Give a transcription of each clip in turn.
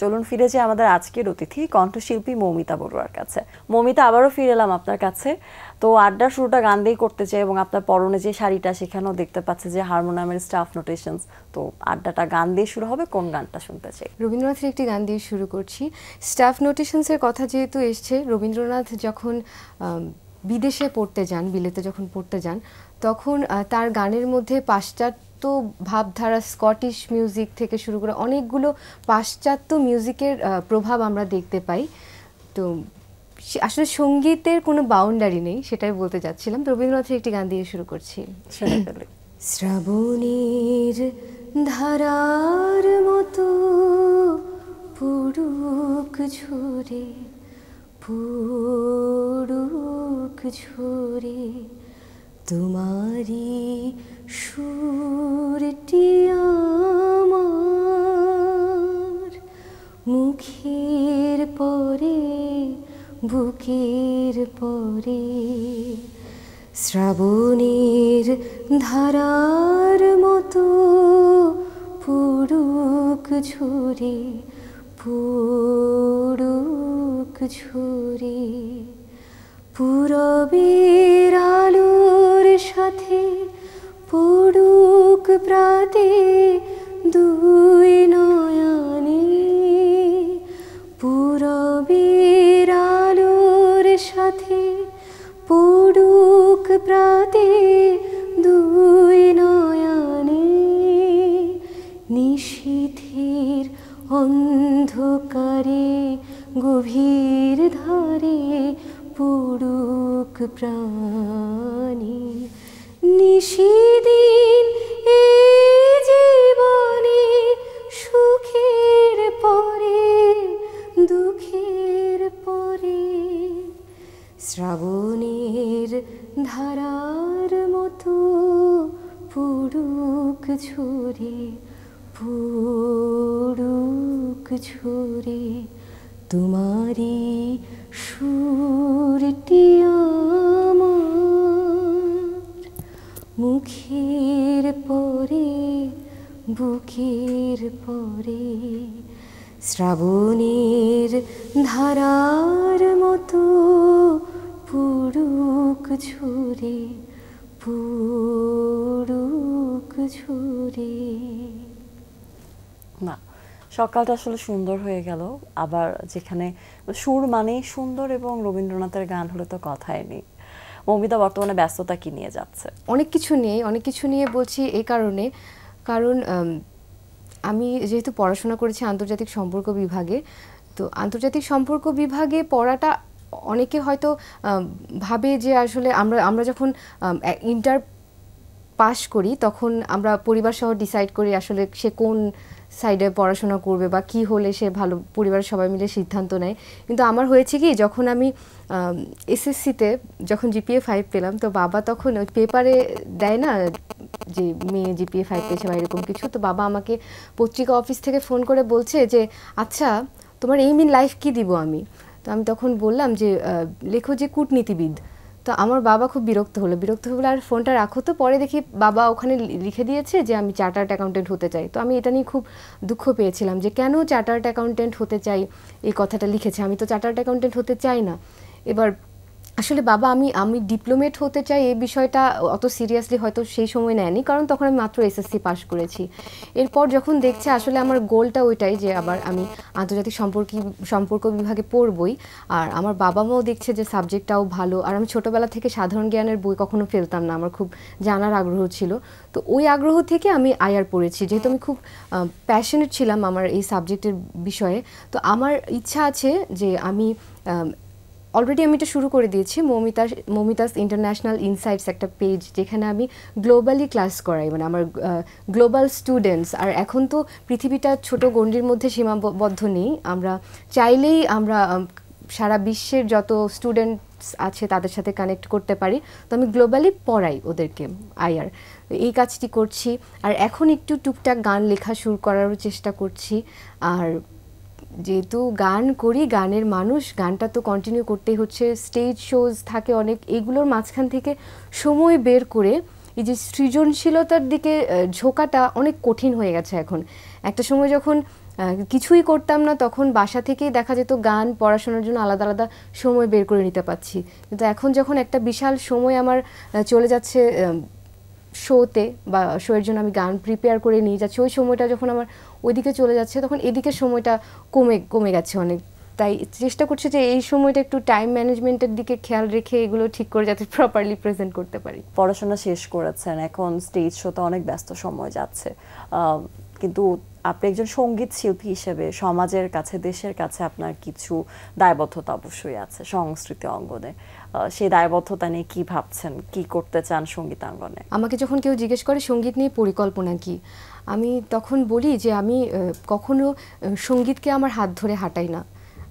চলুন ফিরে যাই আমাদের আজকের অতিথি কণ্ঠশিল্পী মৌমিতা বড়ুয়ার কাছে। মৌমিতা, আবারও ফিরে এলাম আপনার কাছে। তো আড্ডার শুরুটা গান দিয়েই করতে চাই এবং আপনার পরনে যে শাড়িটা সেখানেও দেখতে পাচ্ছে যে হারমোনিয়ামের স্টাফ নোটেশনস। তো আড্ডাটা গান দিয়ে শুরু হবে, কোন গানটা শুনতে চাই? রবীন্দ্রনাথের একটি গান দিয়ে শুরু করছি। স্টাফ নোটেশনসের কথা যেহেতু এসছে, রবীন্দ্রনাথ যখন বিদেশে পড়তে যান, বিলেতে যখন পড়তে যান, তখন তার গানের মধ্যে পাশ্চাত্য ভাবধারা, স্কটিশ মিউজিক থেকে শুরু করে অনেকগুলো পাশ্চাত্য মিউজিকের প্রভাব আমরা দেখতে পাই। তো আসলে সঙ্গীতের কোনো বাউন্ডারি নেই, সেটাই বলতে যাচ্ছিলাম। রবীন্দ্রনাথের একটি গান দিয়ে শুরু করছি। শ্রাবণের ধারার মতো পুরুক ঝরে, পুরুক ঝরে, তোমারি সুরটি আমার মুখের পরে, বুকের পরে। শ্রাবণের ধারার মতো পুরুক ঝরে, পুরুক ঝরে, পূরবের আলোর সাথে পড়ুক প্রাতে দুই নয়নে, পূরবের আলোর সাথে পড়ুক প্রাতে দুই নয়নে, নিশীথের অন্ধকারে গভীর ধারে পড়ুক প্রাণে। নিশিদিন এই জীবনে সুখের পরে, দুঃখের পরে, শ্রাবণের ধারার মতো পুরুক ঝরে, পুরুক ঝরে, তোমারি সুরটি আমার মুখের পরে, বুকের পরে। শ্রাবণের ধারার মতো পুরুক ঝরে, পুরুক ঝরে। না, সকালটা আসলে সুন্দর হয়ে গেল। আবার যেখানে সুর মানেই সুন্দর এবং রবীন্দ্রনাথের গান হলে তো কথাই নেই। মৌমিতা বর্তমানে ব্যস্ততা কি নিয়ে যাচ্ছে? অনেক কিছু নিয়ে বলছি এই কারণে, কারণ আমি যেহেতু পড়াশোনা করেছি আন্তর্জাতিক সম্পর্ক বিভাগে, তো আন্তর্জাতিক সম্পর্ক বিভাগে পড়াটা অনেকে হয়তো ভাবে যে আসলে আমরা যখন ইন্টার পাস করি তখন আমরা পরিবার সহ ডিসাইড করি আসলে সে কোন সাইডে পড়াশোনা করবে বা কি হলে সে ভালো, পরিবারের সবাই মিলে সিদ্ধান্ত নেয়। কিন্তু আমার হয়েছে কি, যখন আমি এসএসসিতে যখন জিপিএ 5 পেলাম, তো বাবা তখন ওই পেপারে দেয় না যে মেয়ে জিপিএ 5 পেয়েছে বা এরকম কিছু, তো বাবা আমাকে পত্রিকা অফিস থেকে ফোন করে বলছে যে আচ্ছা তোমার এইম ইন লাইফ কী দিব আমি। তো আমি তখন বললাম যে লেখো যে কূটনীতিবিদ। তো আমার বাবা খুব বিরক্ত হলো আর ফোনটা রাখো তো। পরে দেখি বাবা ওখানে লিখে দিয়েছে যে আমি চার্টার্ড অ্যাকাউন্টেন্ট হতে চাই। তো আমি এটা নিয়ে খুব দুঃখ পেয়েছিলাম যে কেন চার্টার্ড অ্যাকাউন্টেন্ট হতে চাই এই কথাটা লিখেছে, আমি তো চার্টার্ড অ্যাকাউন্টেন্ট হতে চাই না। এবার আসলে বাবা আমি ডিপ্লোমেট হতে চাই এই বিষয়টা অত সিরিয়াসলি হয়তো সেই সময় নেয়নি, কারণ তখন আমি মাত্র এসএসসি পাস করেছি। এরপর যখন দেখছে আসলে আমার গোলটা ওইটাই যে আবার আমি আন্তর্জাতিক সম্পর্ক বিভাগে পড়বই, আর আমার বাবা মাও দেখছে যে সাবজেক্টটাও ভালো, আর আমি ছোটোবেলা থেকে সাধারণ জ্ঞানের বই কখনো ফেলতাম না, আমার খুব জানার আগ্রহ ছিল। তো ওই আগ্রহ থেকে আমি আইআর পড়েছি, যেহেতু আমি খুব প্যাশনেট ছিলাম আমার এই সাবজেক্টের বিষয়ে। তো আমার ইচ্ছা আছে যে আমি অলরেডি আমি এটা শুরু করে দিয়েছি, মৌমিতাস ইন্টারন্যাশনাল ইনসাইটস একটা পেজ, যেখানে আমি গ্লোবালি ক্লাস করাই, মানে আমার গ্লোবাল স্টুডেন্টস। আর এখন তো পৃথিবীটা ছোট গণ্ডির মধ্যে সীমাবদ্ধ নেই, আমরা চাইলেই আমরা সারা বিশ্বের যত স্টুডেন্টস আছে তাদের সাথে কানেক্ট করতে পারি। তো আমি গ্লোবালি পড়াই ওদেরকে আইআর, এই কাজটি করছি। আর এখন একটু টুকটাক গান লেখা শুরু করারও চেষ্টা করছি। আর যেহেতু গান করি, গানের মানুষ, গানটা তো কন্টিনিউ করতেই হচ্ছে, স্টেজ শোজ থাকে অনেক, এগুলোর মাঝখান থেকে সময় বের করে এই যে সৃজনশীলতার দিকে ঝোঁকাটা অনেক কঠিন হয়ে গেছে এখন। একটা সময় যখন কিছুই করতাম না, তখন বাসা থেকেই দেখা যেত গান পড়াশোনার জন্য আলাদা আলাদা সময় বের করে নিতে পারছি। কিন্তু এখন যখন একটা বিশাল সময় আমার চলে যাচ্ছে শোতে, বা শোয়ের জন্য আমি গান প্রিপেয়ার করে নিয়ে যাচ্ছি, ওই সময়টা যখন আমার ওইদিকে চলে যাচ্ছে তখন এদিকের সময়টা কমে গেছে অনেক। তাই চেষ্টা করছি যে এই সময়টা একটু টাইম ম্যানেজমেন্টের দিকে খেয়াল রেখে এগুলো ঠিক করে যাতে প্রপারলি প্রেজেন্ট করতে পারি। পড়াশোনা শেষ করেছেন, এখন স্টেজ শোতে অনেক ব্যস্ত সময় যাচ্ছে, কিন্তু আপনি একজন সঙ্গীত শিল্পী হিসেবে সমাজের কাছে, দেশের কাছে আপনার কিছু দায়বদ্ধতা অবশ্যই আছে সংস্কৃতি অঙ্গনে। সেই দায়বদ্ধতা নিয়ে কি ভাবছেন, কি করতে চান সঙ্গীতাঙ্গনে? আমাকে যখন কেউ জিজ্ঞেস করে সঙ্গীত নিয়ে পরিকল্পনা কি, আমি তখন বলি যে আমি কখনো সঙ্গীতকে আমার হাত ধরে হাঁটাই না,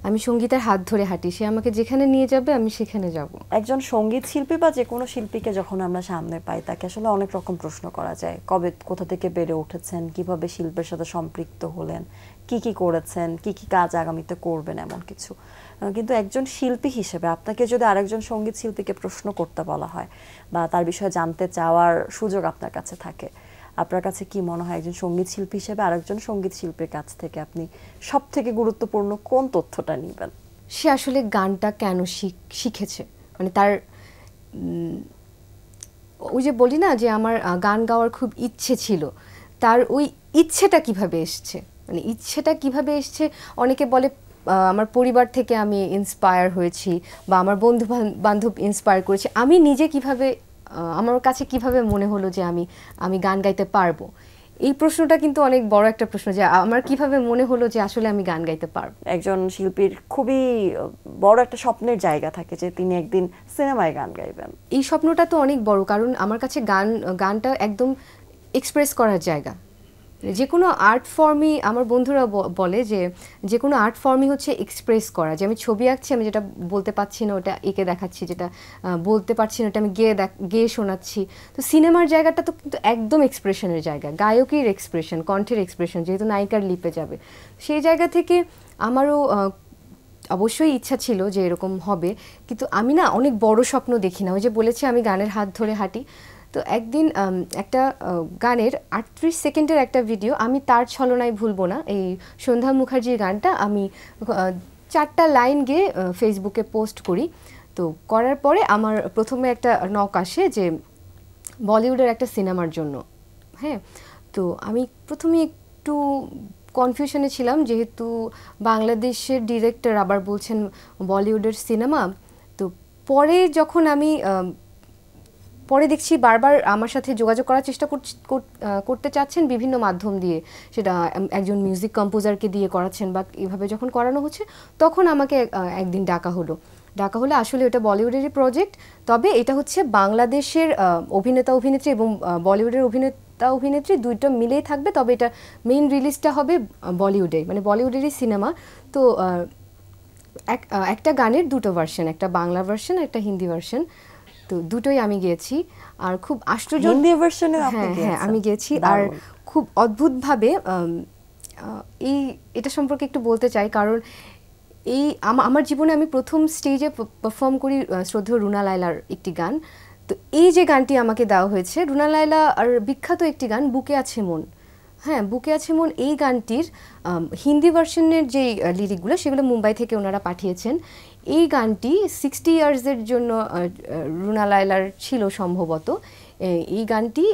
আমি সঙ্গীতের হাত ধরে হাঁটি, সে আমাকে যেখানে নিয়ে যাবে আমি সেখানে যাব। একজন সঙ্গীত শিল্পী বা যে কোনো শিল্পীকে যখন আমরা সামনে পাই তাকে আসলে অনেক রকম প্রশ্ন করা যায়, কবে কোথা থেকে বেড়ে উঠেছেন, কিভাবে শিল্পের সাথে সম্পৃক্ত হলেন, কি কি করেছেন, কি কি কাজ আগামীতে করবেন, এমন কিছু। কিন্তু একজন শিল্পী হিসেবে আপনাকে যদি আরেকজন সঙ্গীত শিল্পীকে প্রশ্ন করতে বলা হয় বা তার বিষয়ে জানতে চাওয়ার সুযোগ আপনার কাছে থাকে, আপনার কাছে কি মনে হয় একজন সঙ্গীত শিল্পী হিসেবে আরেকজন সঙ্গীত শিল্পীর কাছ থেকে আপনি সব থেকে গুরুত্বপূর্ণ কোন তথ্যটা নেবেন? সে আসলে গানটা কেন শিখেছে, মানে তার ওই যে বলি না যে আমার গান গাওয়ার খুব ইচ্ছে ছিল, তার ওই ইচ্ছেটা কিভাবে এসছে, মানে ইচ্ছেটা কিভাবে এসছে। অনেকে বলে আমার পরিবার থেকে আমি ইন্সপায়ার হয়েছি বা আমার বন্ধু বান্ধব ইন্সপায়ার করেছে, আমি নিজে কিভাবে, আমার কাছে কিভাবে মনে হলো যে আমি গান গাইতে পারবো। এই প্রশ্নটা কিন্তু অনেক বড় একটা প্রশ্ন, যে আমার কিভাবে মনে হলো যে আসলে আমি গান গাইতে পারবো। একজন শিল্পীর খুবই বড় একটা স্বপ্নের জায়গা থাকে যে তিনি একদিন সিনেমায় গান গাইবেন। এই স্বপ্নটা তো অনেক বড়, কারণ আমার কাছে গানটা একদম এক্সপ্রেস করার জায়গা। যে কোনো আর্ট ফর্মই, আমার বন্ধুরা বলে যে কোনো আর্ট ফর্মই হচ্ছে এক্সপ্রেস করা, যে আমি ছবি আঁকছি, আমি যেটা বলতে পারছি না ওটা এঁকে দেখাচ্ছি, যেটা বলতে পারছি না ওটা আমি গেয়ে শোনাচ্ছি। তো সিনেমার জায়গাটা তো কিন্তু একদম এক্সপ্রেশনের জায়গা, গায়কের এক্সপ্রেশন, কণ্ঠের এক্সপ্রেশন, যেহেতু নায়িকার লিপে যাবে। সেই জায়গা থেকে আমারও অবশ্যই ইচ্ছা ছিল যে এরকম হবে, কিন্তু আমি না অনেক বড় স্বপ্ন দেখি না। ওই যে বলেছি আমি গানের হাত ধরে হাঁটি, তো একদিন একটা গানের 38 সেকেন্ডের একটা ভিডিও, আমি তার ছলনায় ভুলবো না, এই সন্ধ্যা মুখার্জির গানটা আমি 4টা লাইন গেয়ে ফেসবুকে পোস্ট করি। তো করার পরে আমার প্রথমে একটা নক আসে যে বলিউডের একটা সিনেমার জন্য। হ্যাঁ, তো আমি প্রথমে একটু কনফিউশনে ছিলাম, যেহেতু বাংলাদেশের ডিরেক্টর আবার বলছেন বলিউডের সিনেমা। তো পরে যখন আমি পরে দেখছি বারবার আমার সাথে যোগাযোগ করার চেষ্টা করতে চাচ্ছেন বিভিন্ন মাধ্যম দিয়ে, সেটা একজন মিউজিক কম্পোজারকে দিয়ে করাচ্ছেন বা এভাবে যখন করানো হচ্ছে, তখন আমাকে একদিন ডাকা হলো আসলে এটা বলিউডেরই প্রজেক্ট, তবে এটা হচ্ছে বাংলাদেশের অভিনেতা অভিনেত্রী এবং বলিউডের অভিনেতা অভিনেত্রী দুইটা মিলেই থাকবে, তবে এটা মেইন রিলিজটা হবে বলিউডে, মানে বলিউডেরই সিনেমা। তো একটা গানের দুটো ভার্সন, একটা বাংলা ভার্সন, একটা হিন্দি ভার্সন, তো দুটোই আমি গেয়েছি। আর খুব আশ্চর্য, হিন্দি ভার্সনে হ্যাঁ আমি গেয়েছি। আর খুব অদ্ভুতভাবে এটা সম্পর্কে একটু বলতে চাই, কারণ আমার জীবনে আমি প্রথম স্টেজে পারফর্ম করি শ্রদ্ধেয় রুনা লায়লার একটি গান। তো এই যে গানটি আমাকে দেওয়া হয়েছে, রুনা লায়লা আর বিখ্যাত একটি গান বুকে আছে মন, হ্যাঁ বুকে আছে মন, এই গানটির হিন্দি ভার্সনের যে লিরিকগুলো সেগুলো মুম্বাই থেকে ওনারা পাঠিয়েছেন। এই গানটি 60 ইয়ার্সের জন্য রুনা লায়লার ছিল সম্ভবত। এই গানটি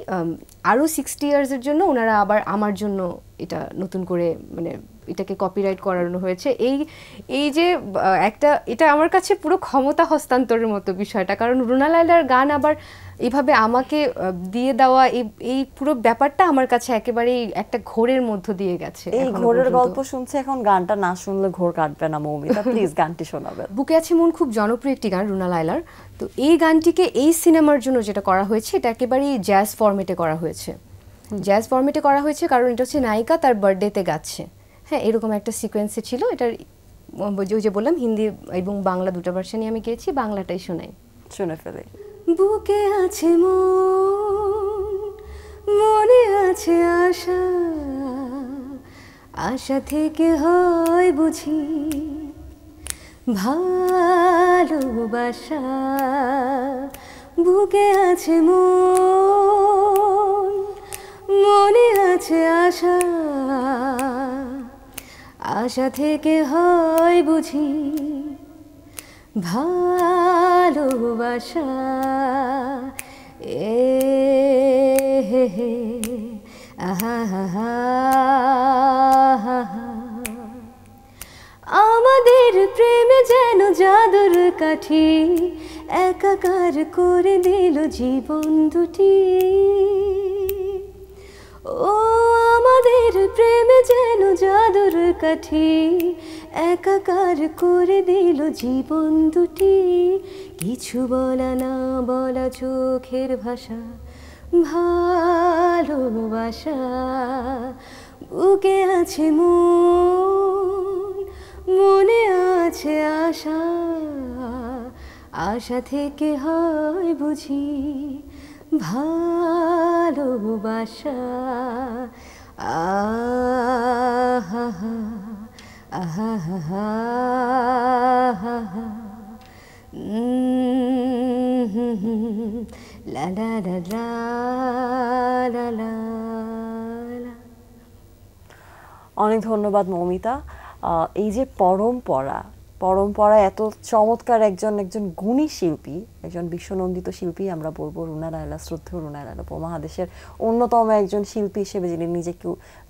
আরও 60 ইয়ার্সের জন্য ওনারা আবার আমার জন্য এটা নতুন করে, মানে এটাকে কপিরাইট করানো হয়েছে। এই যে এটা আমার কাছে পুরো ক্ষমতা হস্তান্তরের মতো বিষয়টা, কারণ রুনা লায়লার গান আবার এইভাবে আমাকে দিয়ে দেওয়া, এই পুরো ব্যাপারটা আমার কাছে একেবারেই একটা ঘোরের মধ্য দিয়ে গেছে। এই ঘোরের গল্প শুনছে, এখন গানটা না শুনলে ঘোর কাটবে না। মৌমিতা প্লিজ গানটি শোনাবেন। বুকে আছে মন খুব জনপ্রিয় একটি গান রুনা লায়লার। তো এই গানটিকে এই সিনেমার জন্য যেটা করা হয়েছে, এটা একেবারেই জ্যাজ ফরম্যাটে করা হয়েছে। জ্যাজ ফরম্যাটে করা হয়েছে কারণ এটা হচ্ছে নায়িকা তার বার্থডেতে গাচ্ছে, হ্যাঁ এরকম একটা সিকোয়েন্সে ছিল। এটার যে বললাম হিন্দি এবং বাংলা দুটো ভার্সনই আমি গেয়েছি, বাংলাটাই শোনাই, শুনে ফেলি। বুকে আছে মন, মনে আছে আশা, আশা থেকে হয় বুঝি ভালোবাসা, বুকে আছে মন, মনে আছে আশা, আশা থেকে হয় বুঝি ভালোবাসা, এ হে হে আহা হা হা হা হা। আমাদের প্রেমে যেন জাদুর কাঠি একাকার করে দিল জীবন দুটি। ও আমাদের প্রেমে যেন জাদুর কাঠি একাকার করে দিল জীবন দুটি। কিছু বলা না বলা চোখের ভাষা, ভালোবাসা বুকে আছে মন, মনে আছে আশা, আশা থেকে হয় বুঝি ভালোবাসা। আহা হা আহা হা হা হা। লা লা লা লা লা লা। অনেক ধন্যবাদ মৌমিতা। এই যে পরম্পরা, পরম্পরা এত চমৎকার একজন গুণী শিল্পী, একজন বিশ্বনন্দিত শিল্পী আমরা বলবো রুনা লায়লা, শ্রদ্ধেয় রুনা লায়লা, উপমহাদেশের অন্যতম একজন শিল্পী হিসেবে যিনি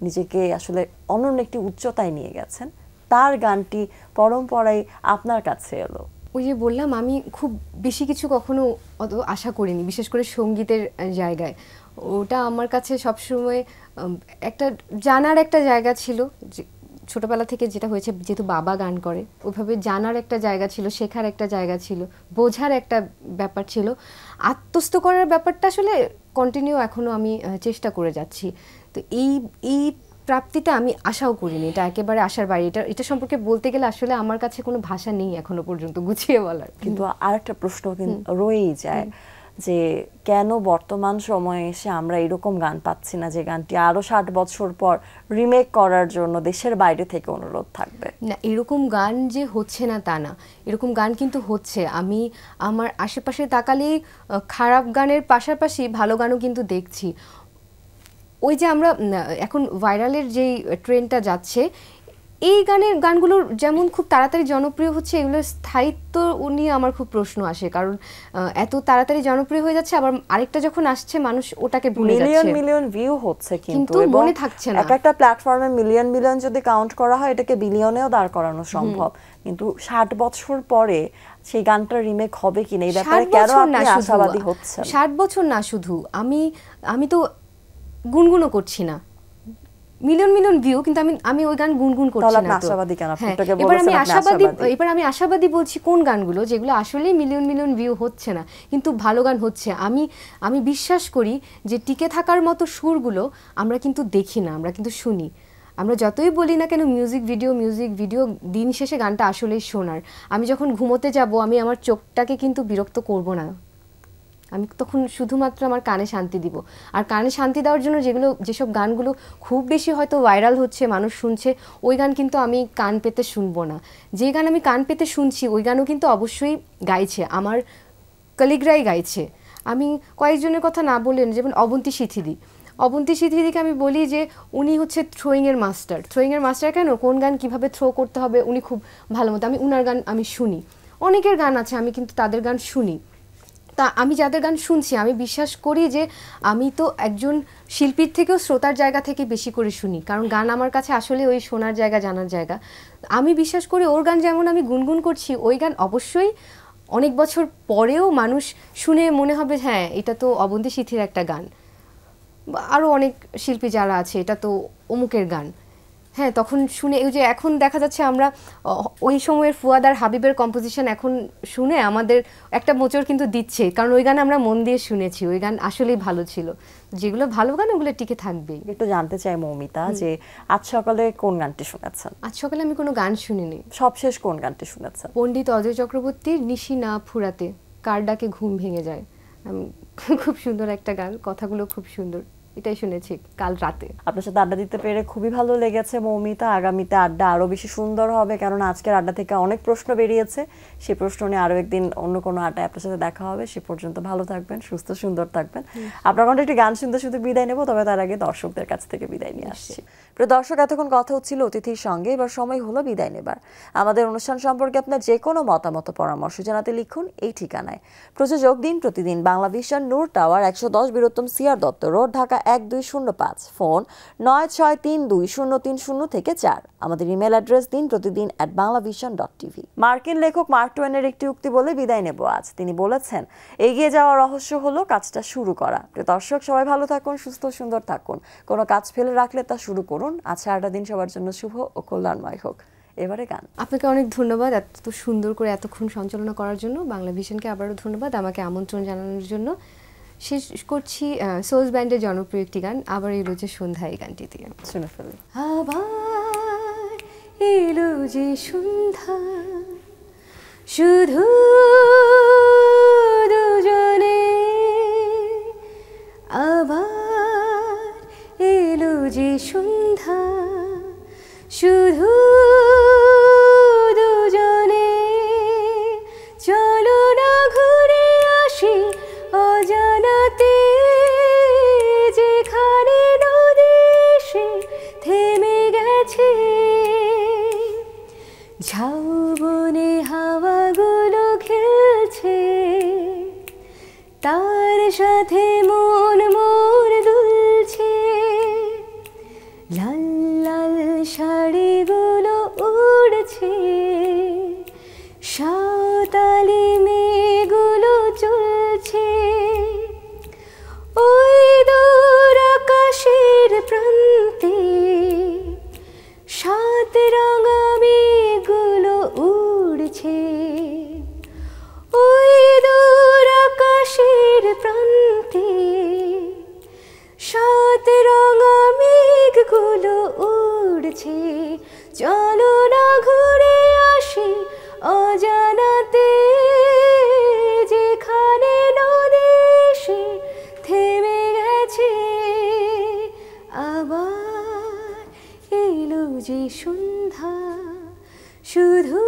নিজেকে আসলে অনন্য একটি উচ্চতায় নিয়ে গেছেন, তার গানটি পরম্পরায় আপনার কাছে এলো। ওই যে বললাম, আমি খুব বেশি কিছু কখনো অত আশা করিনি, বিশেষ করে সঙ্গীতের জায়গায়। ওটা আমার কাছে সবসময় একটা জানার একটা জায়গা ছিল, যে ছোটবেলা থেকে যেটা হয়েছে, যেহেতু বাবা গান করে, ওইভাবে জানার একটা জায়গা ছিল, শেখার একটা জায়গা ছিল, বোঝার একটা ব্যাপার ছিল, আত্মস্থ করার ব্যাপারটা আসলে কন্টিনিউ এখনও আমি চেষ্টা করে যাচ্ছি। তো এই প্রাপ্তিটা আমি আশাও করিনি, এটা একেবারে আশার বাইরে। এটা সম্পর্কে বলতে গেলে আসলে আমার কাছে কোনো ভাষা নেই এখনো পর্যন্ত গুছিয়ে বলার। কিন্তু আরেকটা প্রশ্ন কিন্তু রয়েই যায় যে কেন বর্তমান সময়ে এসে আমরা এরকম গান পাচ্ছি না, যে গানটি আরো 60 বছর পর রিমেক করার জন্য দেশের বাইরে থেকে অনুরোধ থাকবে? না, এরকম গান যে হচ্ছে না তা না, এরকম গান কিন্তু হচ্ছে। আমি আমার আশেপাশে তাকালেই খারাপ গানের পাশাপাশি ভালো গানও কিন্তু দেখছি। ওই যে আমরা এখন ভাইরালের যেই ট্রেন্ডটা যাচ্ছে, এই গানগুলোর যেমন খুব তাড়াতাড়ি জনপ্রিয় হচ্ছে, এগুলোর স্থায়িত্ব নিয়ে আমার খুব প্রশ্ন আসে। কারণ এত তাড়াতাড়ি জনপ্রিয় হয়ে যাচ্ছে, আবার আরেকটা যখন আসছে মানুষ ওটাকে ভুলে যাচ্ছে। মিলিয়ন ভিউ হচ্ছে কিন্তু মনে থাকছে না। একটা প্ল্যাটফর্মে মিলিয়ন যদি কাউন্ট করা হয়, এটাকে বিলিয়নেও দাঁড় করানো সম্ভব। কিন্তু 60 বছর পরে সেই গানটা রিমেক হবে কিনা, এই ব্যাপারে কেন আপনি আশাবাদী হচ্ছেন? 60 বছর না শুধু, আমি তো গুনগুনও করছি না, মিলিয়ন ভিউ, কিন্তু আমি ওই গান গুনগুন করছি না। এবার আমি আশাবাদী বলছি কোন গানগুলো, যেগুলো আসলে মিলিয়ন ভিউ হচ্ছে না কিন্তু ভালো গান হচ্ছে। আমি বিশ্বাস করি যে টিকে থাকার মতো সুরগুলো আমরা কিন্তু দেখি না, আমরা কিন্তু শুনি। আমরা যতই বলি না কেন মিউজিক ভিডিও, দিন শেষে গানটা আসলেই শোনার। আমি যখন ঘুমোতে যাব, আমি আমার চোখটাকে কিন্তু বিরক্ত করব না, আমি তখন শুধুমাত্র আমার কানে শান্তি দিব। আর কানে শান্তি দেওয়ার জন্য যেসব গানগুলো খুব বেশি হয়তো ভাইরাল হচ্ছে, মানুষ শুনছে, ওই গান কিন্তু আমি কান পেতে শুনবো না। যে গান আমি কান পেতে শুনছি, ওই গানও কিন্তু অবশ্যই গাইছে, আমার কলিগরাই গাইছে। আমি কয়েকজনের কথা না বললেন, যেমন অবন্তী সিথিদিকে আমি বলি যে উনি হচ্ছে থ্রোয়িংয়ের মাস্টার। কেন, কোন গান কিভাবে থ্রো করতে হবে উনি খুব ভালো মতো। আমি উনার গান আমি শুনি, অনেকের গান আছে আমি কিন্তু তাদের গান শুনি। তা আমি যাদের গান শুনছি, আমি বিশ্বাস করি যে আমি তো একজন শিল্পীর থেকেও শ্রোতার জায়গা থেকে বেশি করে শুনি, কারণ গান আমার কাছে আসলে ওই শোনার জায়গা, জানার জায়গা। আমি বিশ্বাস করি ওর গান যেমন আমি গুনগুন করছি, ওই গান অবশ্যই অনেক বছর পরেও মানুষ শুনে মনে হবে হ্যাঁ এটা তো অবন্তী সিথির একটা গান, আরও অনেক শিল্পী যারা আছে এটা তো অমুকের গান। হ্যাঁ, তখন শুনে, ওই যে এখন দেখা যাচ্ছে আমরা ওই সময়ের ফুয়াদ আর হাবিবের কম্পোজিশন এখন শুনে আমাদের একটা মোচড় কিন্তু দিচ্ছে, কারণ ওই গান আমরা মন দিয়ে শুনেছি, ওই গান আসলেই ভালো ছিল। যেগুলো ভালো গান ওগুলো টিকে থাকবেই। একটু জানতে চাই মৌমিতা, যে আজ সকালে কোন গানটি শুনেছেন? আজ সকালে আমি কোনো গান শুনিনি। সবশেষ কোন গানটি শুনেছেন? পণ্ডিত অজয় চক্রবর্তীর নিশি না ফুরাতে কার ডাকে ঘুম ভেঙে যায়। খুব সুন্দর একটা গান, কথাগুলো খুব সুন্দর, এটাই শুনেছি কাল রাতে। আপনার সাথে আড্ডা দিতে পেরে খুবই ভালো লেগেছে মৌমিতা। আগামীতে আড্ডা আরো বেশি সুন্দর হবে, কারণ আজকের আড্ডা থেকে অনেক প্রশ্ন বেরিয়েছে। সেই প্রশ্ন নিয়ে আরো একদিন অন্য কোনো আড্ডায় আপনার সাথে দেখা হবে। সে পর্যন্ত ভালো থাকবেন, সুস্থ সুন্দর থাকবেন। আপনার কণ্ঠে একটি গান শুনতে বিদায় নেব, তবে তার আগে দর্শকদের কাছ থেকে বিদায় নিয়ে আসছি। প্রিয় দর্শক, এতক্ষণ কথা হচ্ছিল অতিথির সঙ্গে, এবার সময় হলো বিদায় নেবার। আমাদের অনুষ্ঠান সম্পর্কে আপনার যে কোনো মতামত পরামর্শ জানাতে লিখুন এই ঠিকানায়। প্রযোজক দিন প্রতিদিন, Bangla Vision, Noor Tower, 110 Bir Uttam C R Datta Road, Dhaka 1205, phone 96320303 আমাদের ইমেল অ্যাড্রেস dinprotidin@banglavision.tv। মার্কিন লেখক মার্ক টোয়েনের একটি উক্তি বলে বিদায় নেব আজ। তিনি বলেছেন, এগিয়ে যাওয়ার রহস্য হলো কাজটা শুরু করা। প্রিয় দর্শক, সবাই ভালো থাকুন, সুস্থ সুন্দর থাকুন। কোনো কাজ ফেলে রাখলে তা শুরু করুন। আচ্ছা, 8টা দিন সবার জন্য শুভ ও কল্যাণময় হোক। এবারে গান। আপনাকে অনেক ধন্যবাদ এত সুন্দর করে এতক্ষণ সঞ্চালনা করার জন্য। বাংলা ভিশনকে আবারও ধন্যবাদ আমাকে আমন্ত্রণ জানানোর জন্য। শেষ করছি সোলস ব্যান্ডের জনপ্রিয় একটি গান, আবার এলো যে সন্ধ্যা, এই গানটি দিয়ে শুনে ফেলি। আবার এলো যে সন্ধ্যা, শুধু দুজনে, আবার এলো যে সন্ধ্যা, শুধু দুজনে, চলো না ঘুরে আসি অজানাতে, যেখানে নদী এসে থেমে গেছে, ঝাউবনে হাওয়াগুলো খেলছে, তার সাথে মন মোর দুলছে, লাল লাল শাড়িগুলো উড়ছে, সাঁওতালি মেয়েগুলো চলছে, ওই দূর আকাশের প্রান্তে, সাত রঙা মেঘগুলো উড়ছে, ওই দূর আকাশের প্রান্তে, সাত রঙা মেঘগুলো উড়ছে, চলো না ঘুরে আসি অজানাতে, যেখানে নদী এসে থেমে গেছে, আবার এলো যে সন্ধ্যা, শুধু